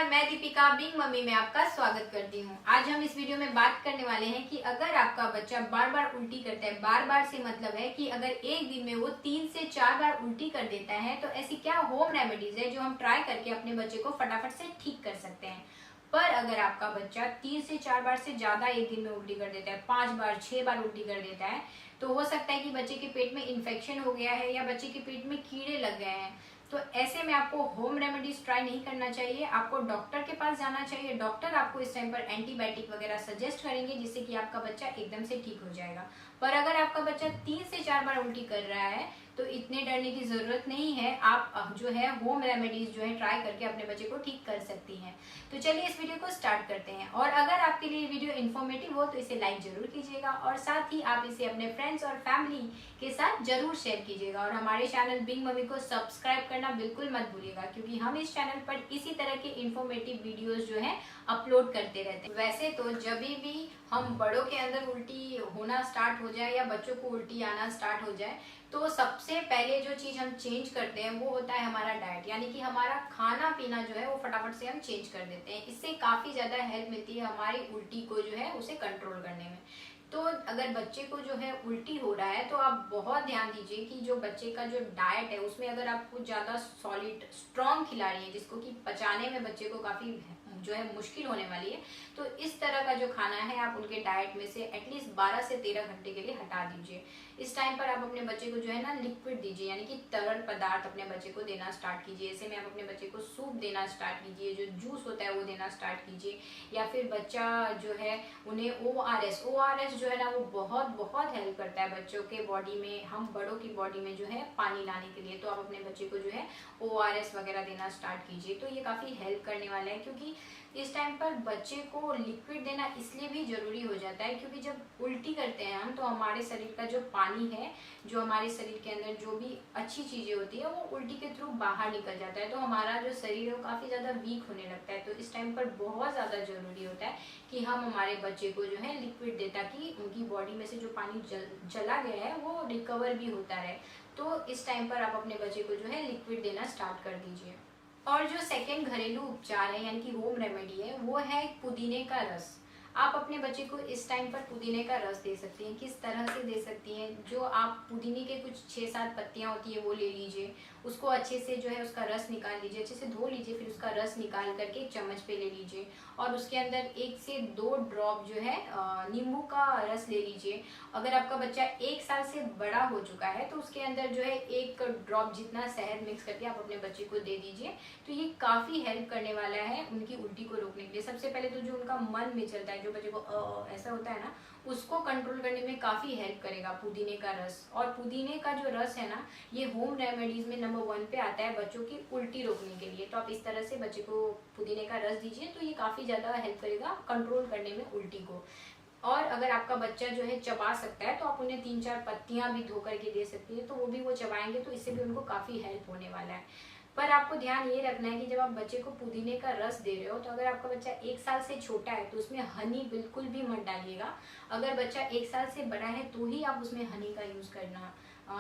नमस्कार, मैं Deepika Bing mummy में आपका स्वागत करती हूँ। आज हम इस वीडियो में बात करने वाले हैं कि अगर आपका बच्चा बार बार उल्टी करता है, बार बार से मतलब है कि अगर एक दिन में वो 3 से 4 बार उल्टी कर देता है, तो ऐसी क्या होम रेमेडीज है जो हम ट्राई करके अपने बच्चे को फटाफट से ठीक कर सकते हैं। पर अगर आपका बच्चा 3 से 4 बार से ज्यादा एक दिन में उल्टी कर देता है, 5 बार 6 बार उल्टी कर देता है, तो हो सकता है कि बच्चे के पेट में इन्फेक्शन हो गया है या बच्चे के पेट में कीड़े लग गए हैं। तो ऐसे में आपको होम रेमेडीज ट्राई नहीं करना चाहिए, आपको डॉक्टर के पास जाना चाहिए। डॉक्टर आपको इस टाइम पर एंटीबायोटिक वगैरह सजेस्ट करेंगे जिससे कि आपका बच्चा एकदम से ठीक हो जाएगा। पर अगर आपका बच्चा 3 से 4 बार उल्टी कर रहा है तो इतने डरने की जरूरत नहीं है। आप जो है होम रेमेडीज जो है ट्राई करके अपने बच्चे को ठीक कर सकती हैं। तो चलिए इस वीडियो को स्टार्ट करते हैं। और अगर आपके लिए वीडियो इन्फॉर्मेटिव हो तो इसे लाइक जरूर कीजिएगा और साथ ही आप इसे अपने फ्रेंड्स और फैमिली के साथ जरूर शेयर कीजिएगा। और हमारे चैनल बिंग मम्मी को सब्सक्राइब करना बिल्कुल मत भूलिएगा, क्योंकि हम इस चैनल पर इसी तरह के इन्फॉर्मेटिव वीडियोस जो है अपलोड करते रहते हैं। वैसे तो जब भी हम बड़ों के अंदर उल्टी होना स्टार्ट हो जाए या बच्चों को उल्टी आना स्टार्ट हो जाए तो सबसे पहले जो चीज हम चेंज करते हैं वो होता है हमारा डाइट, यानी कि हमारा खाना पीना जो है वो फटाफट से हम चेंज कर देते हैं। इससे काफी ज्यादा हेल्प मिलती है हमारी उल्टी को जो है उसे कंट्रोल करने में। तो अगर बच्चे को जो है उल्टी हो रहा है तो आप बहुत ध्यान दीजिए कि जो बच्चे का जो डाइट है उसमें अगर आप कुछ ज्यादा सॉलिड स्ट्रॉन्ग खिला रही है जिसको कि पचाने में बच्चे को काफी जो है मुश्किल होने वाली है, तो इस तरह का जो खाना है आप उनके डाइट में से एटलीस्ट 12 से 13 घंटे के लिए हटा दीजिए। इस टाइम पर आप अपने बच्चे को जो है ना लिक्विड दीजिए, यानी कि तरल पदार्थ अपने बच्चे को देना स्टार्ट कीजिए। ऐसे में आप अपने बच्चे को सूप देना स्टार्ट कीजिए, जो जूस होता है वो देना स्टार्ट कीजिए। या फिर बच्चा जो है उन्हें ओआरएस जो है ना वो बहुत बहुत हेल्प करता है बच्चों के बॉडी में, हम बड़ों की बॉडी में जो है पानी लाने के लिए। तो आप अपने बच्चे को जो है ओआरएस वगैरह देना स्टार्ट कीजिए, तो ये काफी हेल्प करने वाला है। क्योंकि इस टाइम पर बच्चे को लिक्विड देना इसलिए भी जरूरी हो जाता है क्योंकि जब उल्टी करते हैं हम तो हमारे शरीर का जो पानी है, जो हमारे शरीर के अंदर जो भी अच्छी चीजें होती है वो उल्टी के थ्रू बाहर निकल जाता है, तो हमारा जो शरीर है वो काफी ज्यादा वीक होने लगता है। तो इस टाइम पर बहुत ज्यादा जरूरी होता है कि हम हमारे बच्चे को जो है लिक्विड दे, ताकि उनकी बॉडी में से जो पानी चला गया है वो रिकवर भी होता रहे। तो इस टाइम पर आप अपने बच्चे को जो है लिक्विड देना स्टार्ट कर दीजिए। और जो सेकेंड घरेलू उपचार है यानी कि होम रेमेडी है वो है पुदीने का रस। आप अपने बच्चे को इस टाइम पर पुदीने का रस दे सकती हैं। किस तरह से दे सकती हैं, जो आप पुदीने के कुछ 6-7 पत्तियां होती है वो ले लीजिए, उसको अच्छे से जो है उसका रस निकाल लीजिए, अच्छे से धो लीजिए, फिर उसका रस निकाल करके एक चम्मच पे ले लीजिए और उसके अंदर 1 से 2 ड्रॉप जो है नींबू का रस ले लीजिए। अगर आपका बच्चा 1 साल से बड़ा हो चुका है तो उसके अंदर जो है 1 ड्रॉप जितना शहद मिक्स करके आप अपने बच्चे को दे दीजिए। तो ये काफी हेल्प करने वाला है उनकी उल्टी को रोकने के लिए। सबसे पहले तो जो उनका मन में चलता है, जो बच्चे को ऐसा होता है ना, उसको कंट्रोल करने में काफी हेल्प करेगा पुदीने का रस। और पुदीने का जो रस है ना ये होम रेमेडीज में नंबर 1 पे आता है बच्चों की उल्टी रोकने के लिए। तो आप इस तरह से बच्चे को पुदीने का रस दीजिए, तो ये काफी ज्यादा हेल्प करेगा कंट्रोल करने में उल्टी को। और अगर आपका बच्चा जो है चबा सकता है तो आप उन्हें 3-4 पत्तियां भी धो करके दे सकती है, तो वो भी वो चबाएंगे तो इससे भी उनको काफी हेल्प होने वाला है। पर आपको ध्यान ये रखना है कि जब आप बच्चे को पुदीने का रस दे रहे हो तो अगर आपका बच्चा 1 साल से छोटा है तो उसमें हनी बिल्कुल भी मत डालिएगा। अगर बच्चा 1 साल से बड़ा है तो ही आप उसमें हनी का यूज करना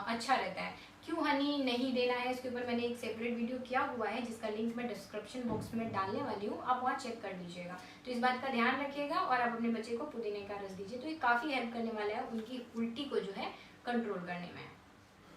अच्छा रहता है। क्यों हनी नहीं देना है इसके ऊपर मैंने एक सेपरेट वीडियो किया हुआ है जिसका लिंक मैं डिस्क्रिप्शन बॉक्स में डालने वाली हूँ, आप वहाँ चेक कर लीजिएगा। तो इस बात का ध्यान रखिएगा और आप अपने बच्चे को पुदीने का रस दीजिए, तो ये काफी हेल्प करने वाला है उनकी उल्टी को जो है कंट्रोल करने में।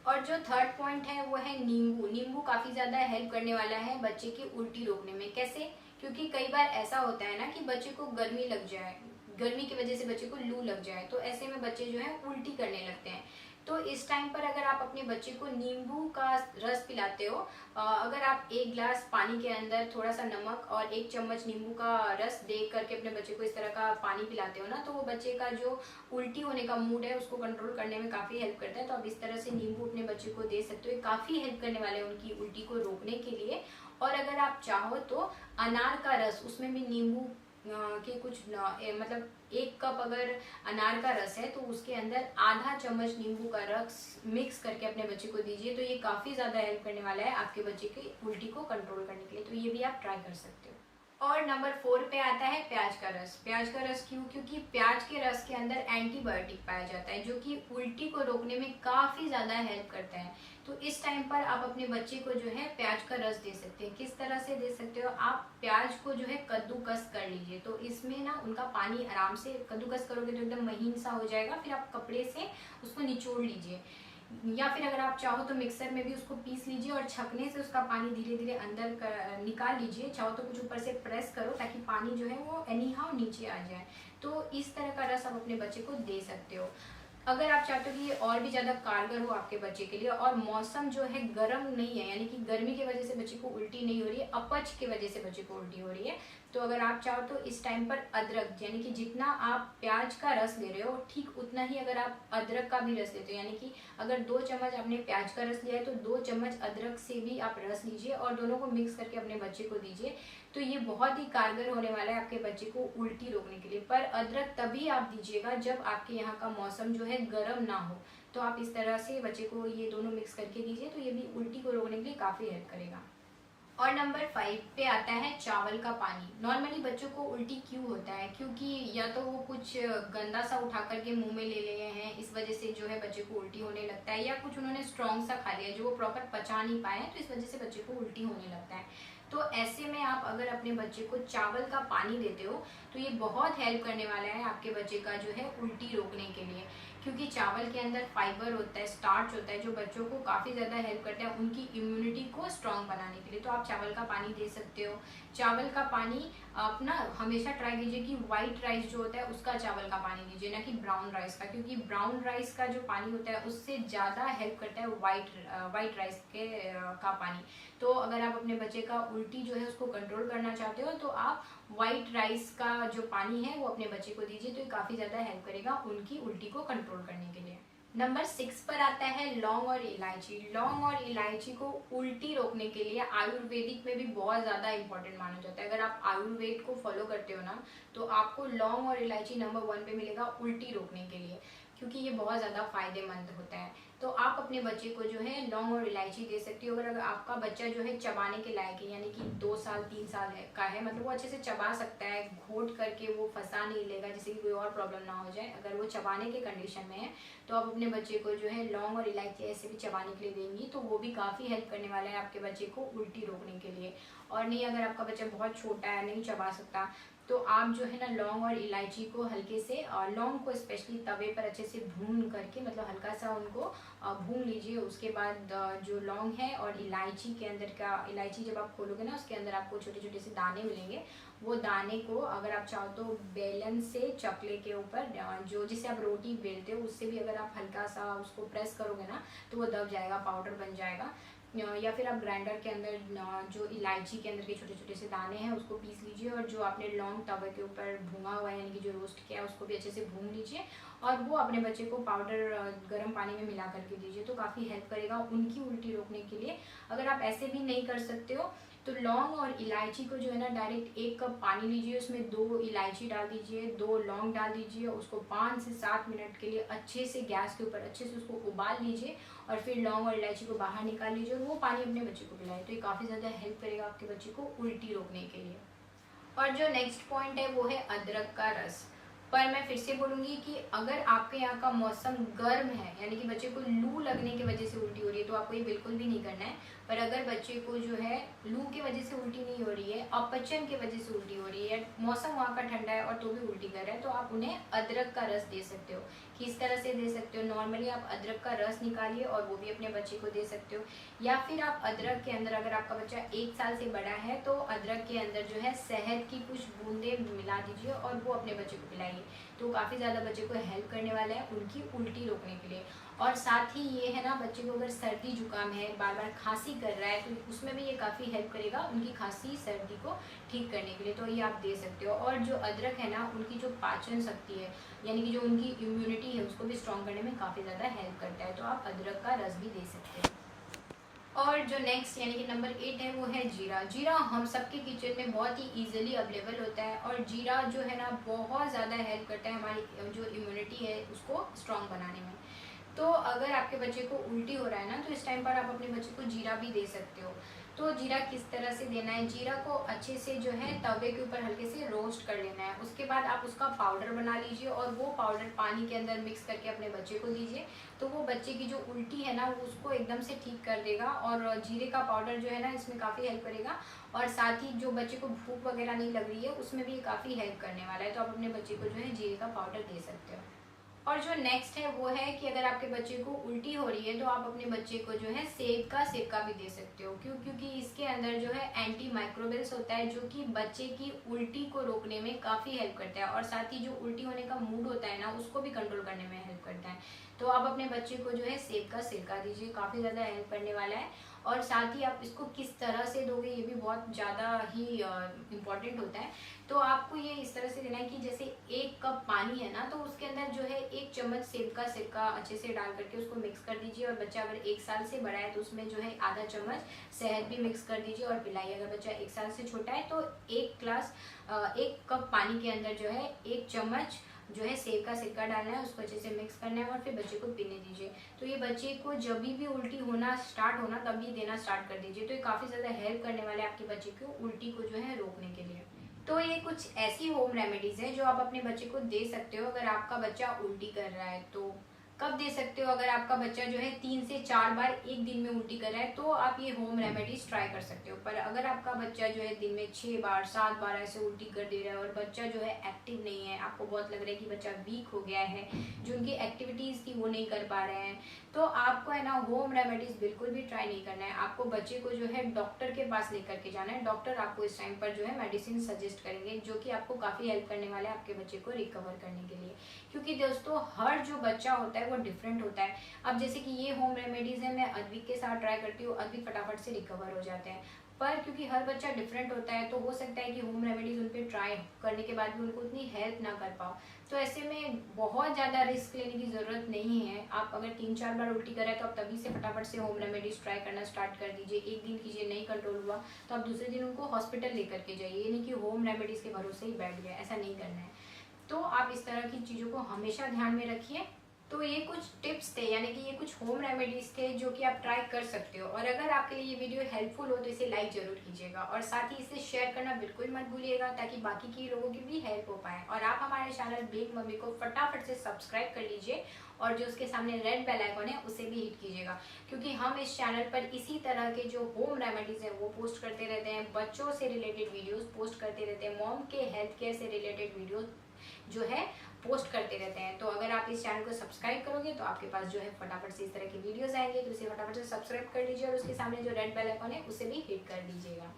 और जो थर्ड पॉइंट है वो है नींबू। नींबू काफी ज्यादा हेल्प करने वाला है बच्चे की उल्टी रोकने में। कैसे? क्योंकि कई बार ऐसा होता है ना कि बच्चे को गर्मी लग जाए, गर्मी की वजह से बच्चे को लू लग जाए, तो ऐसे में बच्चे जो है उल्टी करने लगते हैं। तो इस टाइम पर अगर आप अपने बच्चे को नींबू का रस पिलाते हो, अगर आप 1 गिलास पानी के अंदर थोड़ा सा नमक और 1 चम्मच नींबू का रस दे करके अपने बच्चे को इस तरह का पानी पिलाते हो ना, तो वो बच्चे का जो उल्टी होने का मूड है उसको कंट्रोल करने में काफी हेल्प करता है। तो आप इस तरह से नींबू अपने बच्चे को दे सकते हो, ये काफी हेल्प करने वाले हैं उनकी उल्टी को रोकने के लिए। और अगर आप चाहो तो अनार का रस, उसमें भी नींबू के कुछ मतलब 1 कप अगर अनार का रस है तो उसके अंदर आधा चम्मच नींबू का रस मिक्स करके अपने बच्चे को दीजिए, तो ये काफी ज्यादा हेल्प करने वाला है आपके बच्चे की उल्टी को कंट्रोल करने के लिए। तो ये भी आप ट्राई कर सकते हो। और नंबर 4 पे आता है प्याज का रस। प्याज का रस क्यों? क्योंकि प्याज के रस के अंदर एंटीबायोटिक पाया जाता है जो कि उल्टी को रोकने में काफ़ी ज़्यादा हेल्प करता है। तो इस टाइम पर आप अपने बच्चे को जो है प्याज का रस दे सकते हैं। किस तरह से दे सकते हो? आप प्याज को जो है कद्दूकस कर लीजिए, तो इसमें ना उनका पानी आराम से कद्दूकस करोगे तो एकदम महीन सा हो जाएगा। फिर आप कपड़े से उसको निचोड़ लीजिए, या फिर अगर आप चाहो तो मिक्सर में भी उसको पीस लीजिए और छकने से उसका पानी धीरे धीरे अंदर निकाल लीजिए। चाहो तो कुछ ऊपर से प्रेस करो ताकि पानी जो है वो एनी हाउ नीचे आ जाए। तो इस तरह का रस आप अपने बच्चे को दे सकते हो। अगर आप चाहते हो कि ये और भी ज़्यादा कारगर हो आपके बच्चे के लिए, और मौसम जो है गर्म नहीं है, यानी कि गर्मी की वजह से बच्चे को उल्टी नहीं हो रही है, अपच की वजह से बच्चे को उल्टी हो रही है, तो अगर आप चाहो तो इस टाइम पर अदरक, यानी कि जितना आप प्याज का रस ले रहे हो ठीक उतना ही अगर आप अदरक का भी रस लेते हो, यानी कि अगर 2 चम्मच आपने प्याज का रस लिया है तो 2 चम्मच अदरक से भी आप रस लीजिए और दोनों को मिक्स करके अपने बच्चे को दीजिए। तो ये बहुत ही कारगर होने वाला है आपके बच्चे को उल्टी रोकने के लिए। पर अदरक तभी आप दीजिएगा जब आपके यहाँ का मौसम जो है गर्म ना हो। तो आप इस तरह से बच्चे को ये दोनों मिक्स करके दीजिए, तो ये भी उल्टी को रोकने के लिए काफ़ी हेल्प करेगा। और नंबर 5 पे आता है चावल का पानी। नॉर्मली बच्चों को उल्टी क्यों होता है? क्योंकि या तो वो कुछ गंदा सा उठा करके मुंह में ले लिए हैं, इस वजह से जो है बच्चे को उल्टी होने लगता है, या कुछ उन्होंने स्ट्रॉन्ग सा खा लिया जो वो प्रॉपर पचा नहीं पाए हैं, तो इस वजह से बच्चे को उल्टी होने लगता है। तो ऐसे में आप अगर अपने बच्चे को चावल का पानी देते हो तो ये बहुत हेल्प करने वाला है आपके बच्चे का जो है उल्टी रोकने के लिए। क्योंकि चावल के अंदर फाइबर होता है, स्टार्च होता है, जो बच्चों को काफ़ी ज़्यादा हेल्प करता है उनकी इम्यूनिटी को स्ट्रॉन्ग बनाने के लिए। तो आप चावल का पानी दे सकते हो। चावल का पानी आप ना हमेशा ट्राई कीजिए कि वाइट राइस जो होता है उसका चावल का पानी दीजिए, ना कि ब्राउन राइस का, क्योंकि ब्राउन राइस का जो पानी होता है उससे ज़्यादा हेल्प करता है वाइट राइस का पानी। तो अगर आप अपने बच्चे का उल्टी जो है उसको कंट्रोल करना चाहते हो तो आप वाइट राइस का जो पानी है वो अपने बच्चे को दीजिए, तो ये काफ़ी ज़्यादा हेल्प करेगा उनकी उल्टी को कंट्रोल करने के लिए। नंबर 6 पर आता है लौंग और इलायची। लौंग और इलायची को उल्टी रोकने के लिए आयुर्वेदिक में भी बहुत ज़्यादा इंपॉर्टेंट माना जाता है। अगर आप आयुर्वेद को फॉलो करते हो ना तो आपको लौंग और इलायची नंबर 1 पे मिलेगा उल्टी रोकने के लिए, क्योंकि ये बहुत ज़्यादा फायदेमंद होता है। तो आप अपने बच्चे को जो है लौंग और इलायची दे सकती हो। अगर आपका बच्चा जो है चबाने के लायक है, यानी कि 2 साल 3 साल का है, मतलब वो अच्छे से चबा सकता है, घोट करके वो फंसा नहीं लेगा जिससे कि कोई और प्रॉब्लम ना हो जाए, अगर वो चबाने के कंडीशन में है, तो आप अपने बच्चे को जो है लौंग और इलायची ऐसे भी चबाने के लिए देंगी तो वो भी काफ़ी हेल्प करने वाला है आपके बच्चे को उल्टी रोकने के लिए। और नहीं, अगर आपका बच्चा बहुत छोटा है, नहीं चबा सकता, तो आप जो है ना लौंग और इलायची को हल्के से, लौंग को स्पेशली तवे पर अच्छे से भून करके, मतलब हल्का सा उनको भून लीजिए। उसके बाद जो लौंग है और इलायची के अंदर का, इलायची जब आप खोलोगे ना उसके अंदर आपको छोटे छोटे से दाने मिलेंगे। वो दाने को अगर आप चाहो तो बेलन से चकले के ऊपर, जो जिससे आप रोटी बेलते हो उससे भी अगर आप हल्का सा उसको प्रेस करोगे ना तो वो दब जाएगा, पाउडर बन जाएगा। या फिर आप ग्राइंडर के अंदर जो इलायची के अंदर के छोटे छोटे से दाने हैं उसको पीस लीजिए, और जो आपने लौंग तवे के ऊपर भूना हुआ है, यानी कि जो रोस्ट किया है, उसको भी अच्छे से भून लीजिए और वो अपने बच्चे को पाउडर गर्म पानी में मिला करके दीजिए, तो काफ़ी हेल्प करेगा उनकी उल्टी रोकने के लिए। अगर आप ऐसे भी नहीं कर सकते हो तो लौंग और इलायची को जो है ना डायरेक्ट 1 कप पानी लीजिए, उसमें 2 इलायची डाल दीजिए, 2 लौंग डाल दीजिए, उसको 5 से 7 मिनट के लिए अच्छे से गैस के ऊपर अच्छे से उसको उबाल लीजिए, और फिर लौंग और इलायची को बाहर निकाल लीजिए और वो पानी अपने बच्चे को पिलाएं। तो ये काफ़ी ज़्यादा हेल्प करेगा आपके बच्चे को उल्टी रोकने के लिए। और जो नेक्स्ट पॉइंट है वो है अदरक का रस। पर मैं फिर से बोलूँगी कि अगर आपके यहाँ का मौसम गर्म है, यानी कि बच्चे को लू लगने की वजह से उल्टी हो रही है, तो आपको ये बिल्कुल भी नहीं करना है। पर अगर बच्चे को जो है लू की वजह से उल्टी नहीं हो रही है, अपचन की वजह से उल्टी हो रही है, मौसम वहाँ का ठंडा है और तो भी उल्टी कर रहा है, तो आप उन्हें अदरक का रस दे सकते हो। किस तरह से दे सकते हो? नॉर्मली आप अदरक का रस निकालिए और वो भी अपने बच्चे को दे सकते हो, या फिर आप अदरक के अंदर, अगर आपका बच्चा 1 साल से बड़ा है तो अदरक के अंदर जो है शहद की कुछ बूंदे मिला दीजिए और वो अपने बच्चे को पिलाइए, तो काफ़ी ज़्यादा बच्चे को हेल्प करने वाला है उनकी उल्टी रोकने के लिए। और साथ ही ये है ना, बच्चे को अगर सर्दी जुकाम है, बार बार खांसी कर रहा है, तो उसमें भी ये काफ़ी हेल्प करेगा उनकी खांसी सर्दी को ठीक करने के लिए, तो ये आप दे सकते हो। और जो अदरक है ना, उनकी जो पाचन शक्ति है, यानी कि जो उनकी इम्यूनिटी है, उसको भी स्ट्रॉन्ग करने में काफ़ी ज़्यादा हेल्प करता है, तो आप अदरक का रस भी दे सकते हैं। और जो नेक्स्ट यानी कि नंबर 8 है वो है जीरा। जीरा हम सबके किचन में बहुत ही इजीली अवेलेबल होता है, और जीरा जो है ना बहुत ज़्यादा हेल्प करता है हमारी जो इम्यूनिटी है उसको स्ट्रॉन्ग बनाने में। तो अगर आपके बच्चे को उल्टी हो रहा है ना, तो इस टाइम टाइम पर आप अपने बच्चे को जीरा भी दे सकते हो। तो जीरा किस तरह से देना है, जीरा को अच्छे से जो है तवे के ऊपर हल्के से रोस्ट कर लेना है। उसके बाद आप उसका पाउडर बना लीजिए और वो पाउडर पानी के अंदर मिक्स करके अपने बच्चे को दीजिए। तो वो बच्चे की जो उल्टी है ना, वो उसको एकदम से ठीक कर देगा। और जीरे का पाउडर जो है ना, इसमें काफ़ी हेल्प करेगा। और साथ ही जो बच्चे को भूख वगैरह नहीं लग रही है, उसमें भी काफ़ी हेल्प करने वाला है। तो आप अपने बच्चे को जो है जीरे का पाउडर दे सकते हो। और जो नेक्स्ट है वो है कि अगर आपके बच्चे को उल्टी हो रही है तो आप अपने बच्चे को जो है सेब का सिरका भी दे सकते हो। क्योंकि इसके अंदर जो है एंटी माइक्रोबियल्स होता है, जो कि बच्चे की उल्टी को रोकने में काफ़ी हेल्प करता है। और साथ ही जो उल्टी होने का मूड होता है ना, उसको भी कंट्रोल करने में हेल्प करता है। तो आप अपने बच्चे को जो है सेब का सिरका दीजिए, काफ़ी ज़्यादा हेल्प करने वाला है। और साथ ही आप इसको किस तरह से दोगे, ये भी बहुत ज़्यादा ही इम्पॉर्टेंट होता है। तो आपको ये इस तरह से देना है कि जैसे 1 कप पानी है ना, तो उसके अंदर जो है 1 चम्मच सेब का सिरका अच्छे से डाल करके उसको मिक्स कर दीजिए। और बच्चा अगर 1 साल से बड़ा है तो उसमें जो है आधा चम्मच शहद भी मिक्स कर दीजिए और पिलाइए। अगर बच्चा 1 साल से छोटा है तो 1 कप पानी के अंदर जो है 1 चम्मच जो है सेब का सिरका डालना है, उसको अच्छे से मिक्स करना है और फिर बच्चे को पीने दीजिए। तो ये बच्चे को जब भी उल्टी होना स्टार्ट होना तभी देना स्टार्ट कर दीजिए। तो ये काफ़ी ज़्यादा हेल्प करने वाले आपके बच्चे को उल्टी को जो है रोकने के लिए। तो ये कुछ ऐसी होम रेमेडीज है जो आप अपने बच्चे को दे सकते हो अगर आपका बच्चा उल्टी कर रहा है। तो कब दे सकते हो, अगर आपका बच्चा जो है 3 से 4 बार एक दिन में उल्टी कर रहा है तो आप ये होम रेमेडीज ट्राई कर सकते हो। पर अगर आपका बच्चा जो है दिन में 6 बार 7 बार ऐसे उल्टी कर दे रहा है और बच्चा जो है एक्टिव नहीं है, आपको बहुत लग रहा है कि बच्चा वीक हो गया है, जो उनकी एक्टिविटीज़ थी वो नहीं कर पा रहे हैं, तो आपको है ना होम रेमेडीज बिल्कुल भी ट्राई नहीं करना है। आपको बच्चे को जो है डॉक्टर के पास लेकर के जाना है। डॉक्टर आपको इस टाइम पर जो है मेडिसिन सजेस्ट करेंगे, जो कि आपको काफ़ी हेल्प करने वाले हैं आपके बच्चे को रिकवर करने के लिए। क्योंकि दोस्तों हर जो बच्चा होता है वो डिफरेंट होता है। अब जैसे कि ये होम रेमेडीज है, मैं अद्विक के साथ ट्राई करती हूँ, अद्विक फटाफट से रिकवर हो जाते हैं। पर क्योंकि हर बच्चा डिफरेंट होता है तो हो सकता है कि होम रेमेडीज उन पर ट्राई करने के बाद भी उनको उतनी हेल्प ना कर पाओ। तो ऐसे में बहुत ज़्यादा रिस्क लेने की ज़रूरत नहीं है। आप अगर 3-4 बार उल्टी कर रहे हैं तो आप तभी से फटाफट से होम रेमेडीज ट्राई करना स्टार्ट कर दीजिए। एक दिन कीजिए, नहीं कंट्रोल हुआ तो आप दूसरे दिन उनको हॉस्पिटल लेकर के जाइए। ये नहीं कि होम रेमेडीज़ के भरोसे ही बैठ गए, ऐसा नहीं करना है। तो आप इस तरह की चीज़ों को हमेशा ध्यान में रखिए। तो ये कुछ टिप्स थे, यानी कि ये कुछ होम रेमेडीज थे जो कि आप ट्राई कर सकते हो। और अगर आपके लिए ये वीडियो हेल्पफुल हो तो इसे लाइक जरूर कीजिएगा और साथ ही इसे शेयर करना बिल्कुल मत भूलिएगा, ताकि बाकी के लोगों की भी हेल्प हो पाए। और आप हमारे चैनल बिग मम्मी को फटाफट से सब्सक्राइब कर लीजिए और जो उसके सामने रेड बेल आइकन है उसे भी हिट कीजिएगा, क्योंकि हम इस चैनल पर इसी तरह के जो होम रेमेडीज है वो पोस्ट करते रहते हैं। बच्चों से रिलेटेड वीडियोस पोस्ट करते रहते हैं, मॉम के हेल्थ केयर से रिलेटेड वीडियोस जो है पोस्ट करते रहते हैं। तो अगर आप इस चैनल को सब्सक्राइब करोगे तो आपके पास जो है फटाफट से इस तरह की वीडियोस आएंगे, तो इसे फटाफट से सब्सक्राइब कर लीजिए और उसके सामने जो रेड बेल आइकन है उसे भी हिट कर दीजिएगा।